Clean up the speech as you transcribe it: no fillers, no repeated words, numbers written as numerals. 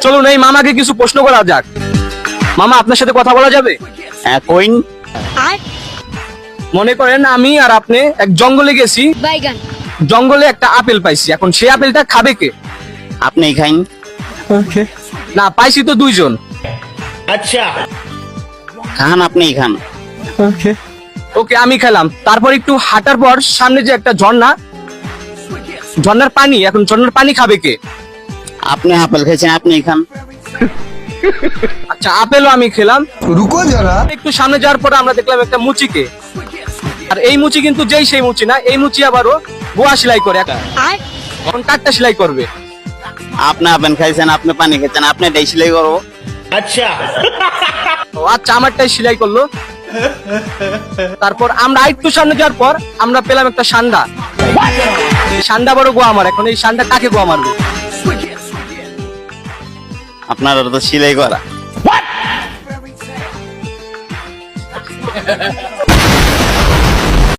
চলুন এই মামাকে কিছু প্রশ্ন করা যাক। মামা, আপনার সাথে কথা বলা যাবে? হ্যাঁ, কইন। মনে করেন আমি আর আপনি এক জঙ্গলে গেছি, বাইগান জঙ্গলে একটা আপেল পাইছি, এখন সেই আপেলটা খাবে কে? আপনি খাইন। না, পাইছি তো দুইজন। খান, আপনি খান। ওকে, আমি খেলাম। তারপর একটু হাঁটার পর সামনে যে একটা ঝর্ণা, ঝর্ণার পানি, এখন ঝর্ণার পানি খাবে কে? আপনি আপেল খাইছেন, আপনি খান। আচ্ছা, আপেলও আমি খেলাম। रुको जरा। একটু সামনে যাওয়ার পর আমরা দেখলাম একটা মুচিকে, আর এই মুচি কিন্তু যেই সেই মুচি না, এই মুচি আবারও বোয়া সেলাই করে, এখন কাঠটা সেলাই করবে। আপনি আপেল খাইছেন, আপনি পানি খাইছেন, আপনি এটাই সেলাই করবো। ও আচ্ছা, আমারটাই সেলাই করলো। তারপর আমরা আরেকটু সামনে যাওয়ার পর আমরা পেলাম একটা সান্ডা। সান্ডা বড় গোয়া আমার, এখন এই সান্ডা কাকে গোয়া মারবে? আপনার তো সেলাই করা।